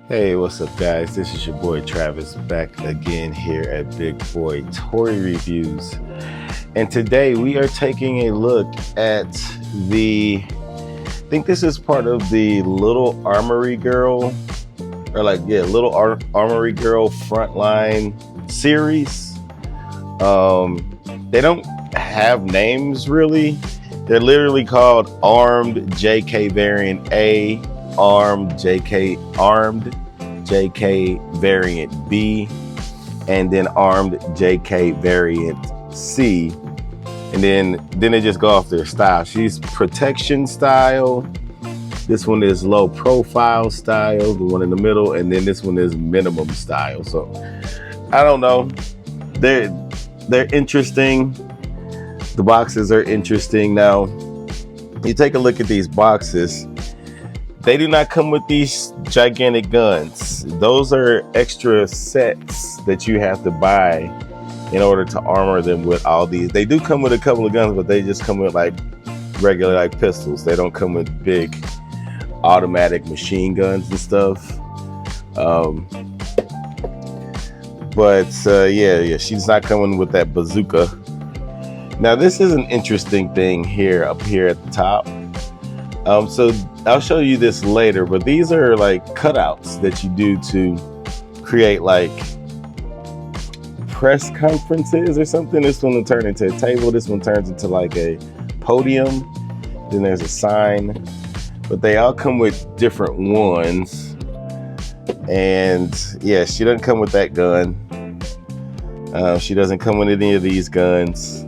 Hey, what's up, guys? This is your boy Travis back again here at Big Boy Toy Reviews. And today we are taking a look at I think this is part of the Little Armory Girl, Little Armory Girl Frontline series. They don't have names really. They're literally called Armed JK Variant A, Armed JK Variant B, and then Armed JK Variant C. And then they just go off their style. She's protection style. This one is low profile style, the one in the middle, and then this one is minimum style. So I don't know. They're interesting. The boxes are interesting. Now, you take a look at these boxes. They do not come with these gigantic guns. Those are extra sets that you have to buy in order to armor them with all these. They do come with a couple of guns, but they just come with like regular like pistols. They don't come with big automatic machine guns and stuff. Yeah, she's not coming with that bazooka. Now this is an interesting thing here up here at the top. So I'll show you this later, but these are like cutouts that you do to create like press conferences or something. This one will turn into a table. This one turns into like a podium. Then there's a sign, but they all come with different ones. And yeah, she doesn't come with that gun. She doesn't come with any of these guns.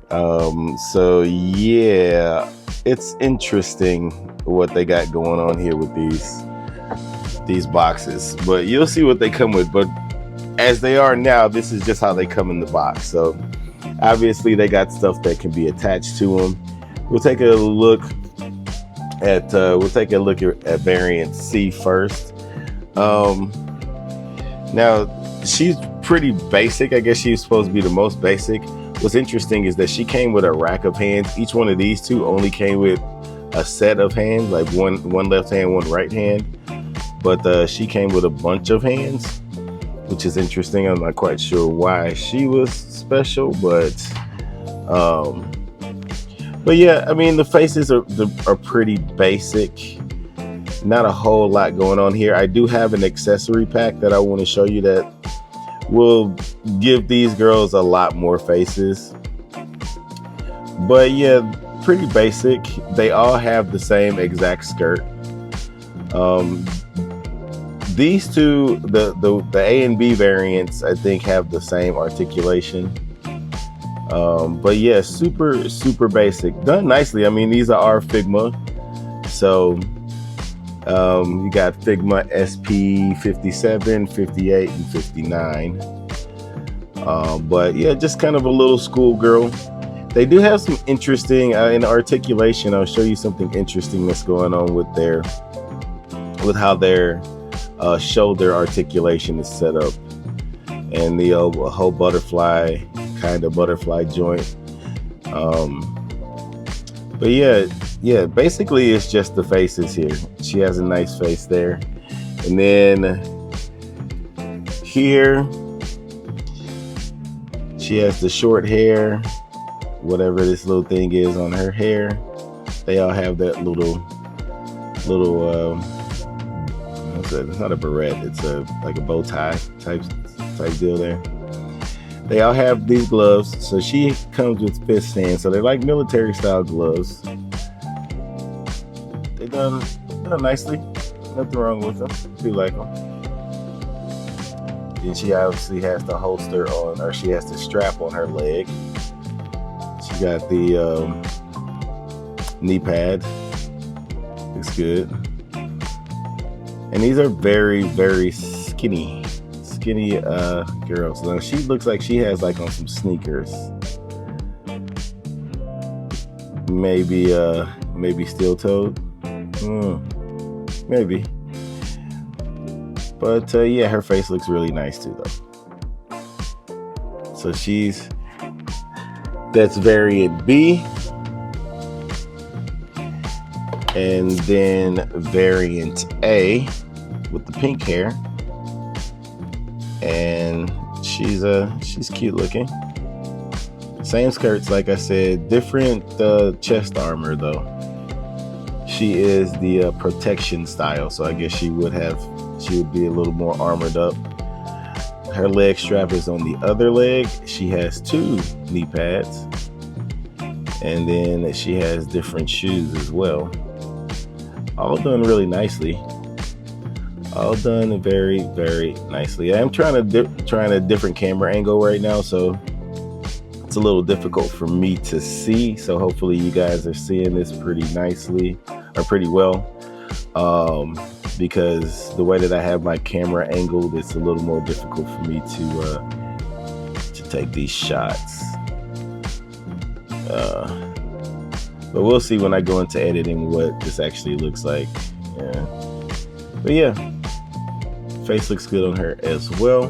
So yeah, it's interesting what they got going on here with these boxes, but you'll see what they come with. But as they are now, this is just how they come in the box. So obviously they got stuff that can be attached to them. We'll take a look at variant C first. Now she's pretty basic. I guess she's supposed to be the most basic. What's interesting is that she came with a rack of hands. Each one of these two only came with a set of hands, like one left hand, one right hand. But she came with a bunch of hands, which is interesting. I'm not quite sure why she was special, but yeah, I mean the faces are pretty basic. Not a whole lot going on here. I do have an accessory pack that I want to show you that will give these girls a lot more faces. But yeah, pretty basic. They all have the same exact skirt. These two, the A and B variants, I think have the same articulation. But yeah, super basic. Done nicely. I mean, these are Figma. So you got Figma SP 57, 58, and 59. But yeah, just kind of a little schoolgirl. They do have some interesting in articulation. I'll show you something interesting that's going on with how their shoulder articulation is set up, and the whole butterfly joint. But yeah, basically it's just the faces here. She has a nice face there. And then here, she has the short hair, whatever this little thing is on her hair. They all have that little what's that? It's not a beret, it's like a bow tie type deal there. They all have these gloves. So she comes with fist hands. So they're like military style gloves. They done nicely. Nothing wrong with them. I do like them. And she obviously has the holster on, or she has the strap on her leg. She got the knee pad. Looks good. And these are very skinny girls. Now she looks like she has like on some sneakers. Maybe steel-toed. Maybe. But yeah, her face looks really nice too though. So that's variant B. And then variant A with the pink hair, and she's cute looking. Same skirts, like I said, different chest armor though. She is the protection style, so I guess she would be a little more armored up. Her leg strap is on the other leg. She has 2 knee pads, and then she has different shoes as well. All done really nicely. All done very, very nicely. I am trying a different camera angle right now, so it's a little difficult for me to see. So hopefully you guys are seeing this pretty nicely, or pretty well. Because the way that I have my camera angled, it's a little more difficult for me to take these shots. But we'll see when I go into editing what this actually looks like. Yeah. But yeah, face looks good on her as well.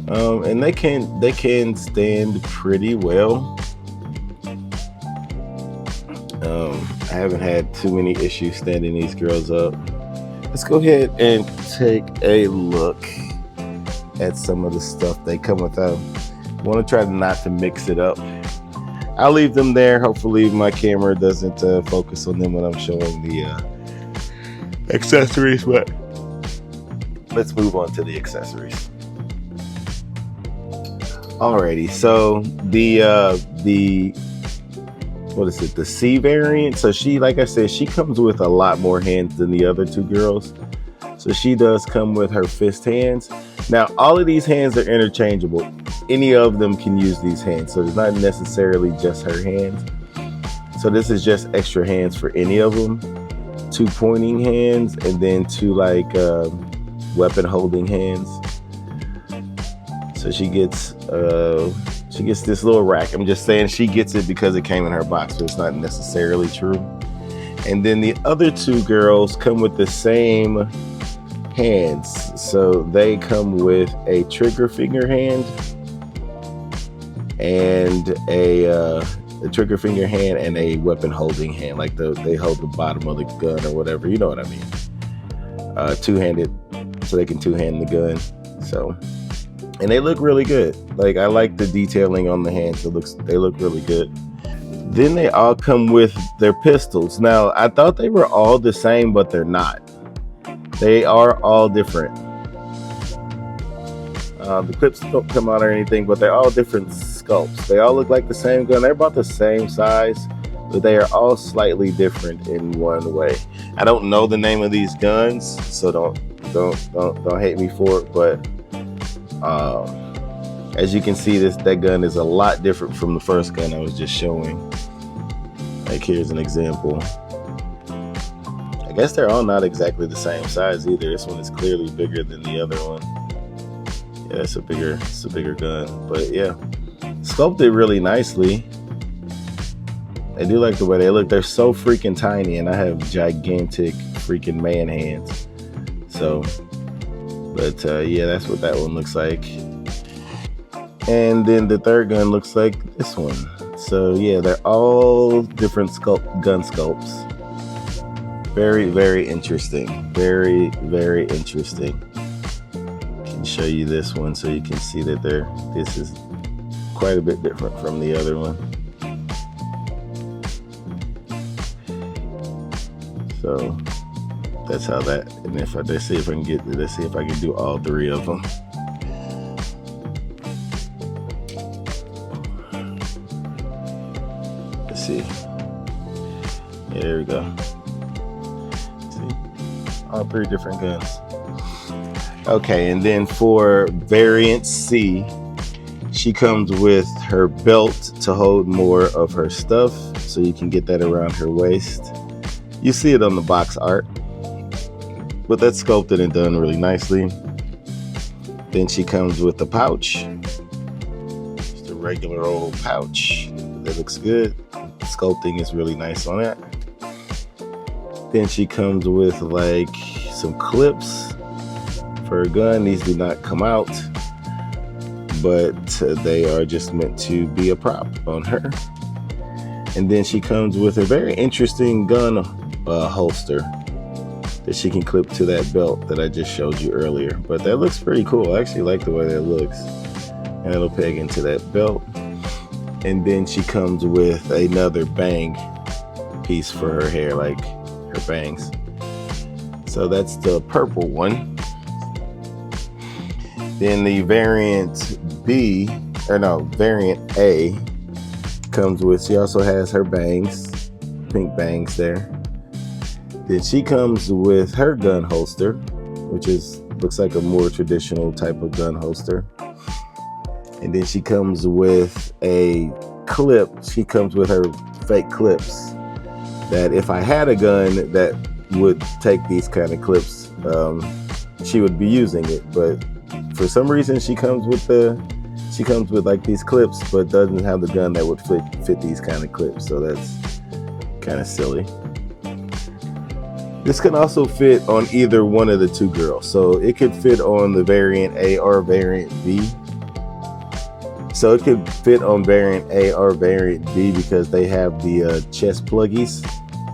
And they can stand pretty well. I haven't had too many issues standing these girls up. Let's go ahead and take a look at some of the stuff they come with. I want to try not to mix it up. I'll leave them there. Hopefully my camera doesn't focus on them when I'm showing the accessories, but let's move on to the accessories. Alrighty, so the what is it, the C variant? So she, like I said, she comes with a lot more hands than the other 2 girls. So she does come with her fist hands. Now, all of these hands are interchangeable. Any of them can use these hands. So it's not necessarily just her hands. So this is just extra hands for any of them. 2 pointing hands, and then 2 like weapon holding hands. So she gets this little rack. I'm just saying she gets it because it came in her box, but it's not necessarily true. And then the other 2 girls come with the same hands. So they come with a trigger finger hand and a trigger finger hand and a weapon holding hand, like they hold the bottom of the gun or whatever, you know what I mean. Two-handed, so they can two-hand the gun. So, and they look really good. Like, I like the detailing on the hands. They look really good. Then they all come with their pistols. Now, I thought they were all the same, but they're not. They are all different. The clips don't come out or anything, but they're all different sculpts. They all look like the same gun. They're about the same size, but they are all slightly different in one way. I don't know the name of these guns, so don't hate me for it. But as you can see, that gun is a lot different from the first gun I was just showing. Like, here's an example. I guess they're all not exactly the same size either. This one is clearly bigger than the other one. Yeah, it's a bigger gun. But yeah, sculpted really nicely. I do like the way they look. They're so freaking tiny, and I have gigantic freaking man hands. So, but yeah, that's what that one looks like. And then the third gun looks like this one. So yeah, they're all different gun sculpts. Very, very interesting. Very, very interesting. I can show you this one so you can see that this is quite a bit different from the other one. So that's how that. And let's see if I can do all 3 of them. Let's see. Yeah, there we go. All 3 different guns. Okay, and then for variant C, she comes with her belt to hold more of her stuff, so you can get that around her waist. You see it on the box art, but that's sculpted and done really nicely. Then she comes with the pouch, just a regular old pouch. That looks good. The sculpting is really nice on that. Then she comes with like some clips for her gun. These do not come out, but they are just meant to be a prop on her. And then she comes with a very interesting gun holster. that she can clip to that belt that I just showed you earlier. But that looks pretty cool. I actually like the way that looks. And it'll peg into that belt. And then she comes with another bang piece for her hair, like her bangs. So that's the purple one. Then the variant variant A comes with, she also has her bangs, pink bangs there. Then she comes with her gun holster, which looks like a more traditional type of gun holster. And then she comes with a clip. She comes with her fake clips that if I had a gun that would take these kind of clips, she would be using it. But for some reason she comes with like these clips, but doesn't have the gun that would fit these kind of clips. So that's kind of silly. This can also fit on either one of the two girls. So it could fit on the variant A or variant B. So it could fit on variant A or variant B because they have the chest pluggies.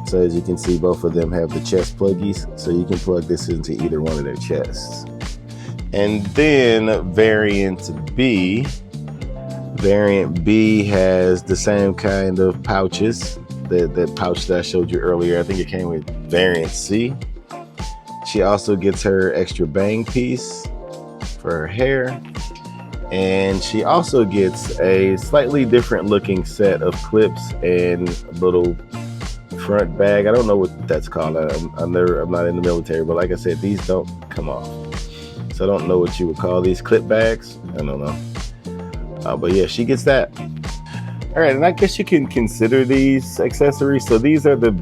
So as you can see, both of them have the chest pluggies. So you can plug this into either one of their chests. And then variant B. Variant B has the same kind of pouches. That pouch that I showed you earlier, I think it came with variant C. She also gets her extra bang piece for her hair. And she also gets a slightly different looking set of clips and a little front bag. I don't know what that's called. I'm not in the military, but like I said, these don't come off. So I don't know what you would call these clip bags. I don't know. But yeah, she gets that. All right, and I guess you can consider these accessories. So these are the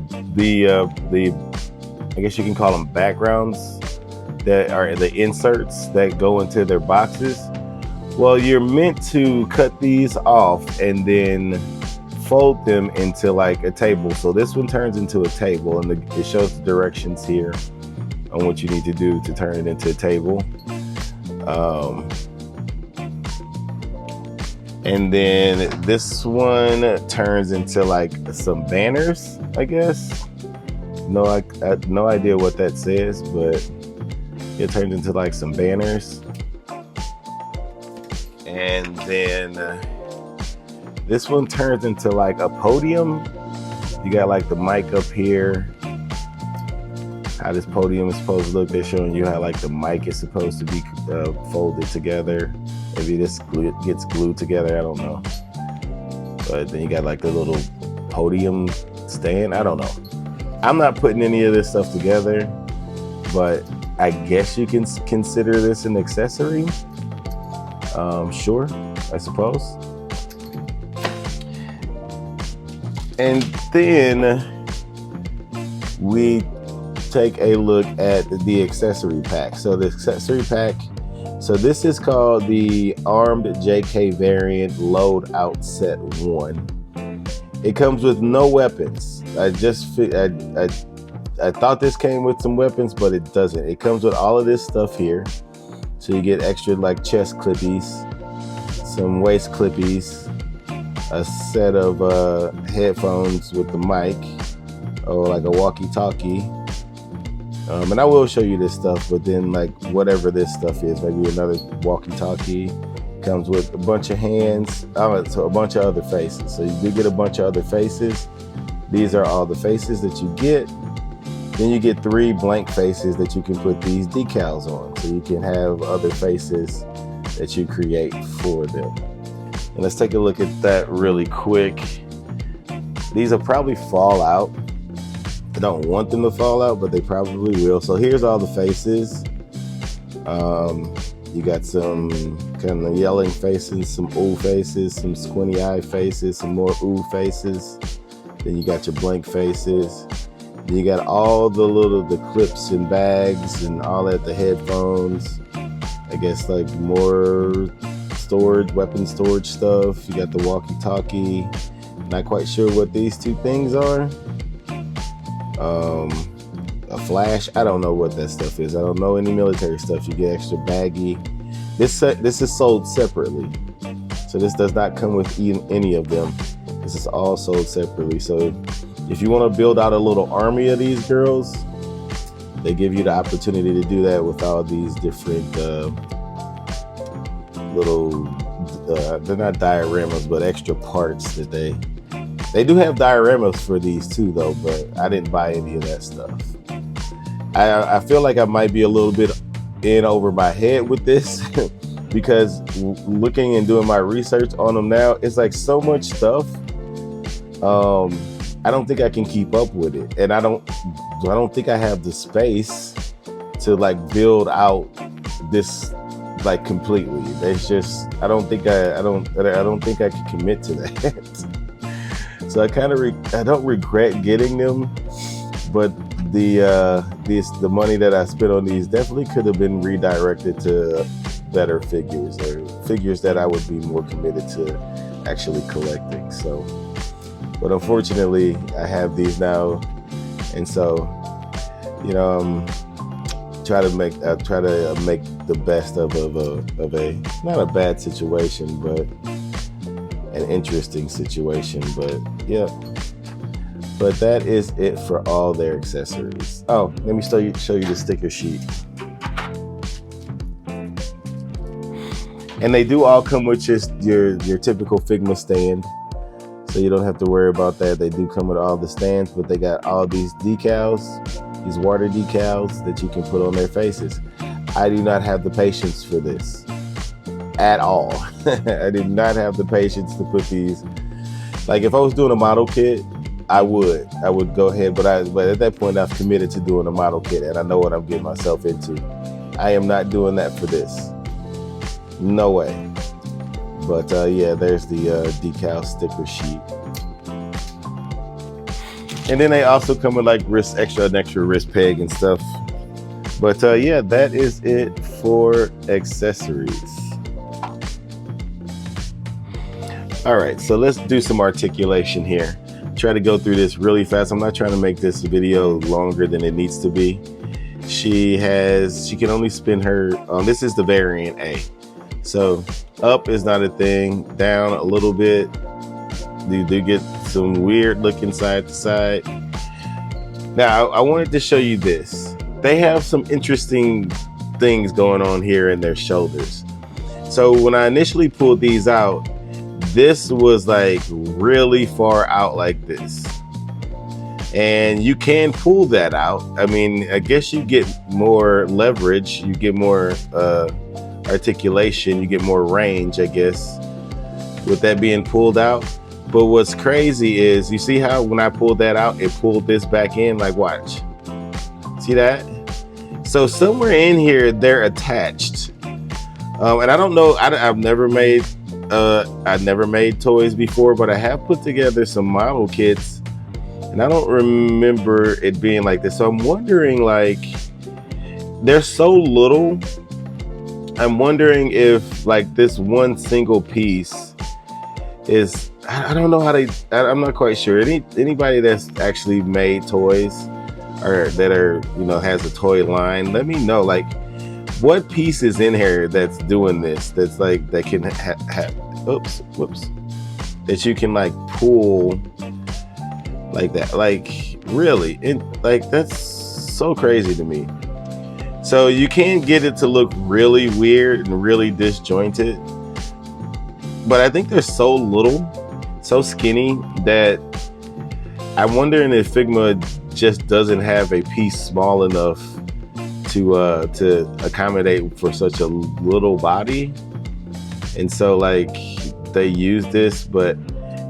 I guess you can call them backgrounds that are the inserts that go into their boxes. Well, you're meant to cut these off and then fold them into like a table. So this one turns into a table, and it shows the directions here on what you need to do to turn it into a table. And then this one turns into like some banners, I guess. No idea what that says, but it turns into like some banners. And then this one turns into like a podium. You got like the mic up here. How this podium is supposed to look. They're showing you how like the mic is supposed to be folded together. Maybe this gets glued together, I don't know. But then you got like the little podium stand, I don't know. I'm not putting any of this stuff together, but I guess you can consider this an accessory. Sure, I suppose. And then we take a look at the accessory pack. So the accessory pack, so this is called the Armed JK Variant Load Out Set 1. It comes with no weapons. I thought this came with some weapons, but it doesn't. It comes with all of this stuff here. So you get extra like chest clippies, some waist clippies, a set of headphones with the mic, or like a walkie-talkie. And I will show you this stuff, but then like whatever this stuff is, maybe another walkie-talkie, comes with a bunch of hands, so a bunch of other faces. So you do get a bunch of other faces. These are all the faces that you get. Then you get 3 blank faces that you can put these decals on. So you can have other faces that you create for them. And let's take a look at that really quick. These will probably fall out. I don't want them to fall out, but they probably will. So here's all the faces. You got some kind of yelling faces, some ooh faces, some squinty eye faces, some more ooh faces. Then you got your blank faces. Then you got all the clips and bags and all that, the headphones. I guess like more storage, weapon storage stuff. You got the walkie-talkie. Not quite sure what these 2 things are. A flash, I don't know what that stuff is. I don't know any military stuff. You get extra baggie. This is sold separately, so this does not come with any of them. This is all sold separately. So if you want to build out a little army of these girls, They give you the opportunity to do that with all these different little, they're not dioramas, but extra parts that they do have dioramas for these too though, but I didn't buy any of that stuff. I feel like I might be a little bit in over my head with this because looking and doing my research on them now, it's like so much stuff. I don't think I can keep up with it, and I don't think I have the space to like build out this like completely. There's just I don't think I can commit to that. So I don't regret getting them, but the money that I spent on these definitely could have been redirected to better figures or figures that I would be more committed to actually collecting. So. But unfortunately, I have these now, and so, you know, try to make the best of a not a bad situation, but an interesting situation. But yeah, but that is it for all their accessories. Oh, let me show you the sticker sheet. And they do all come with just your typical Figma stand. So you don't have to worry about that. They do come with all the stands, but they got all these decals, these water decals that you can put on their faces. I do not have the patience for this at all. I did not have the patience to put these. Like if I was doing a model kit, I would go ahead, but at that point I've committed to doing a model kit and I know what I'm getting myself into. I am not doing that for this. No way. But yeah, there's the decal sticker sheet. And then they also come with like an extra wrist peg and stuff. But yeah, that is it for accessories. All right, so let's do some articulation here. Try to go through this really fast. I'm not trying to make this video longer than it needs to be. She can only spin her, this is the variant A. So up is not a thing, down a little bit. You do get some weird looking side to side. Now, I wanted to show you this. They have some interesting things going on here in their shoulders. So when I initially pulled these out, this was like really far out like this. And you can pull that out. I mean, I guess you get more leverage, you get more articulation, you get more range, I guess, with that being pulled out. But what's crazy is, you see how when I pulled that out, it pulled this back in, like watch. See that? So somewhere in here, they're attached. And I don't know, I've never made toys before, but I have put together some model kits and I don't remember it being like this. So I'm wondering, like, they're so little. I'm wondering if like this one single piece is, I don't know how I'm not quite sure. Anybody that's actually made toys or that are, you know, has a toy line, let me know, like, what piece is in here that's doing this, that's like, that can whoops, that you can like pull like that, like really, like that's so crazy to me. So you can get it to look really weird and really disjointed, but I think they're so little, so skinny, that I'm wondering if Figma just doesn't have a piece small enough to accommodate for such a little body. And so like they use this, but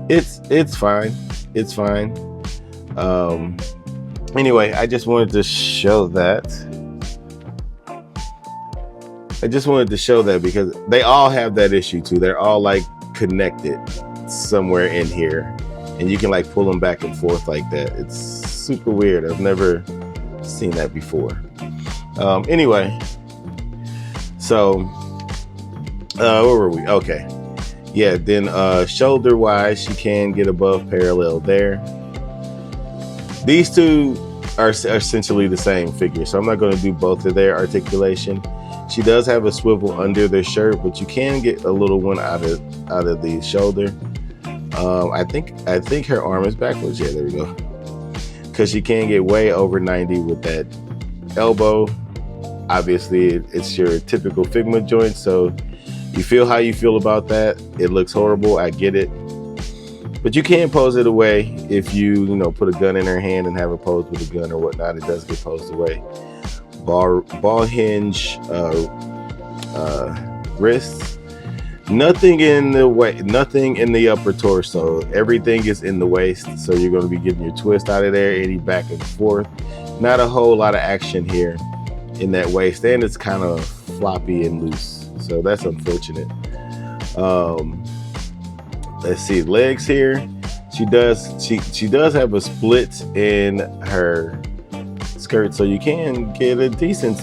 it's fine. It's fine. Anyway, I just wanted to show that. Because they all have that issue too. They're all like connected somewhere in here, and you can like pull them back and forth like that. It's super weird. I've never seen that before. Anyway, so where were we? Okay, yeah. Then shoulder wise, she can get above parallel there. These two are essentially the same figure, so I'm not going to do both of their articulation. She does have a swivel under their shirt, but you can get a little one out of the shoulder. I think her arm is backwards. Yeah, there we go. Because she can get way over 90 with that elbow, obviously it's your typical Figma joint, so you feel how you feel about that. It looks horrible, I get it. But you can pose it away if you put a gun in her hand and have her pose with a gun or whatnot. It does get posed away. Ball hinge wrists. Nothing in the way, nothing in the upper torso. Everything is in the waist, so you're going to be getting your twist out of there, any back and forth. Not a whole lot of action here in that waist, and it's kind of floppy and loose, so that's unfortunate. Let's see, legs here. She does have a split in her skirt, so you can get a decent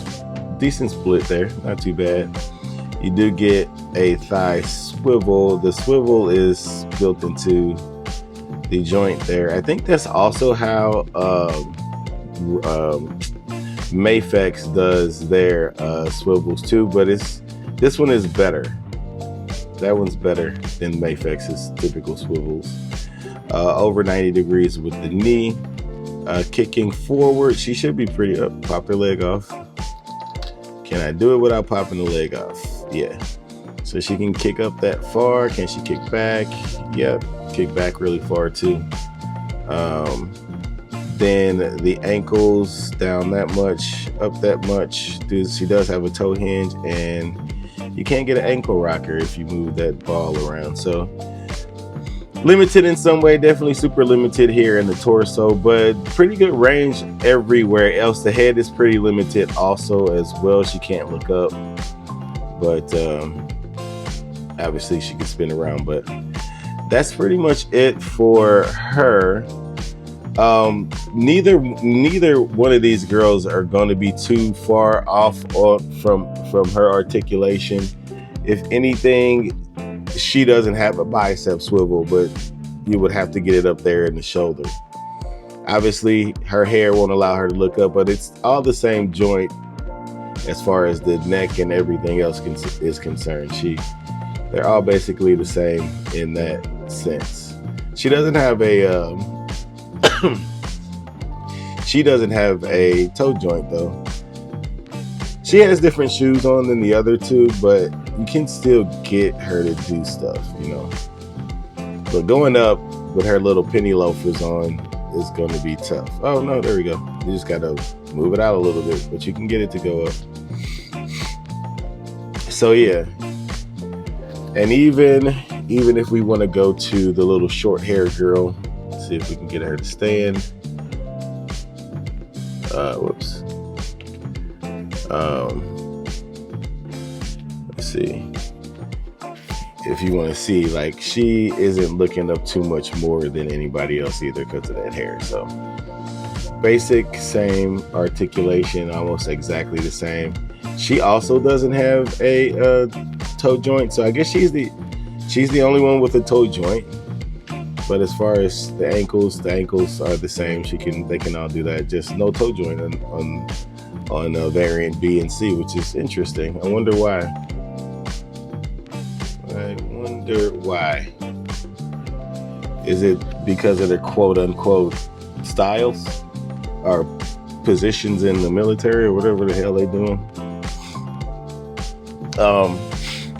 split there. Not too bad. You do get a thigh swivel. The swivel is built into the joint there. I think that's also how Mafex does their swivels too, but this one is better. That one's better than Mafex's typical swivels. Over 90 degrees with the knee. Kicking forward, she should be pretty up. Pop her leg off. Can I do it without popping the leg off? Yeah. So she can kick up that far. Can she kick back? Yep. Kick back really far too. Then the ankles down that much, up that much. She does have a toe hinge, and you can't get an ankle rocker if you move that ball around. So limited in some way, definitely super limited here in the torso, but pretty good range everywhere else. The head is pretty limited also as well. She can't look up, but obviously she can spin around, but that's pretty much it for her. Neither one of these girls are going to be too far off from her articulation. If anything, she doesn't have a bicep swivel, but you would have to get it up there in the shoulder. Obviously, her hair won't allow her to look up, but it's all the same joint as far as the neck and everything else is concerned. They're all basically the same in that sense. She doesn't have a she doesn't have a toe joint though. She has different shoes on than the other two, but you can still get her to do stuff, But going up with her little penny loafers on is going to be tough. Oh no, there we go. You just got to move it out a little bit, but you can get it to go up. So yeah. And even if we want to go to the little short hair girl, see if we can get her to stand. Whoops. Let's see. If you want to see, like, she isn't looking up too much more than anybody else either because of that hair. So basic, same articulation, almost exactly the same. She also doesn't have a toe joint, so I guess she's the only one with a toe joint. But as far as the ankles are the same. They can all do that. Just no toe joint on variant B and C, which is interesting. I wonder why. Is it because of their quote unquote styles or positions in the military or whatever the hell they doing?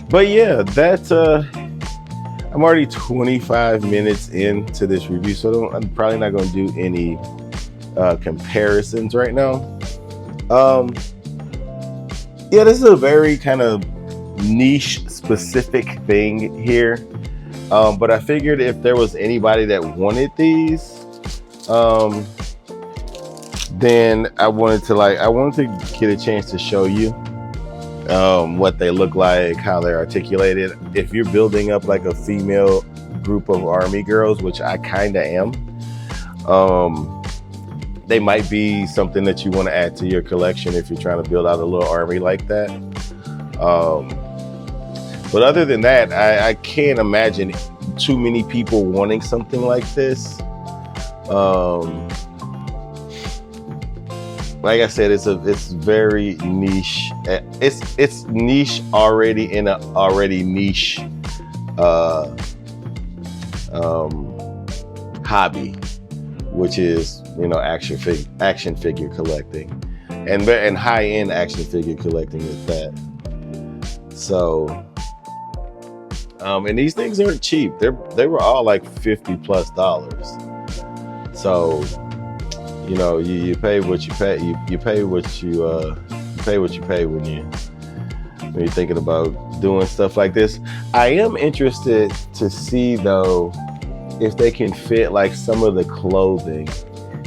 But yeah, that's I'm already 25 minutes into this review, so I'm probably not going to do any comparisons right now. Yeah, this is a very kind of niche specific thing here, but I figured if there was anybody that wanted these, then I wanted to get a chance to show you what they look like, how they're articulated. If you're building up like a female group of army girls, which I kind of am, they might be something that you want to add to your collection if you're trying to build out a little army like that. But other than that, I can't imagine too many people wanting something like this. Like I said, it's very niche. It's niche already in a already niche hobby, which is action figure collecting. and high-end action figure collecting at that. So, and these things aren't cheap. They were all like $50+. So, you know, you pay what you pay. You pay what you pay what you pay when you're thinking about doing stuff like this. I am interested to see though if they can fit like some of the clothing,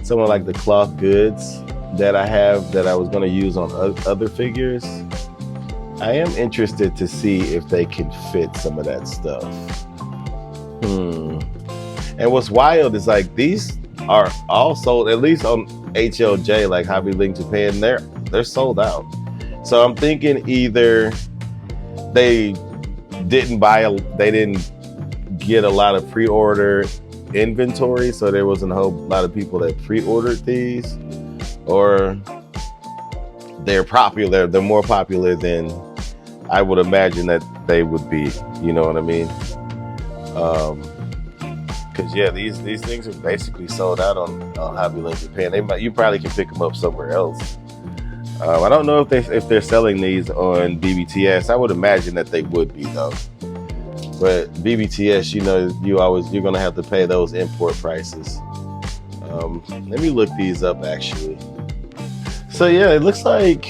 some of like the cloth goods that I have that I was going to use on other figures. I am interested to see if they can fit some of that stuff. And what's wild is like these are all sold, at least on HLJ, like Hobby Link Japan, they're sold out. So I'm thinking either they didn't get a lot of pre-order inventory, so there wasn't a whole lot of people that pre-ordered these, or they're more popular than I would imagine that they would be, you know what I mean? Because yeah, these things are basically sold out on Hobby Link Japan. You probably can pick them up somewhere else. I don't know if they're selling these on BBTS. I would imagine that they would be though. But BBTS, you know, you're gonna have to pay those import prices. Let me look these up actually. So yeah, it looks like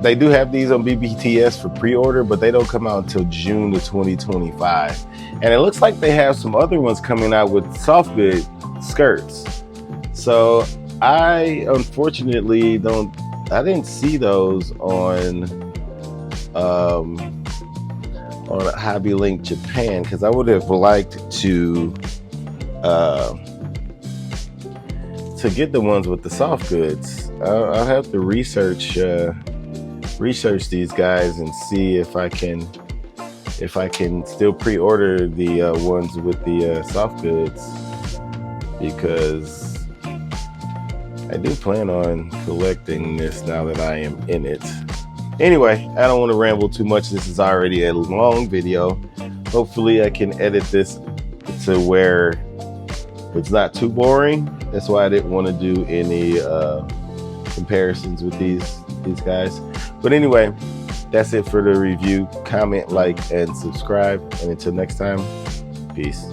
they do have these on BBTS for pre-order, but they don't come out until June of 2025. And it looks like they have some other ones coming out with soft good skirts. So I unfortunately I didn't see those on Hobby Link Japan, because I would have liked to get the ones with the soft goods. I'll have to research these guys and see if I can still pre-order the ones with the soft goods, because I do plan on collecting this now that I am in it. Anyway, I don't want to ramble too much. This is already a long video. Hopefully I can edit this to where it's not too boring. That's why I didn't want to do any comparisons with these guys. But anyway, that's it for the review. Comment, like, and subscribe. And until next time, peace.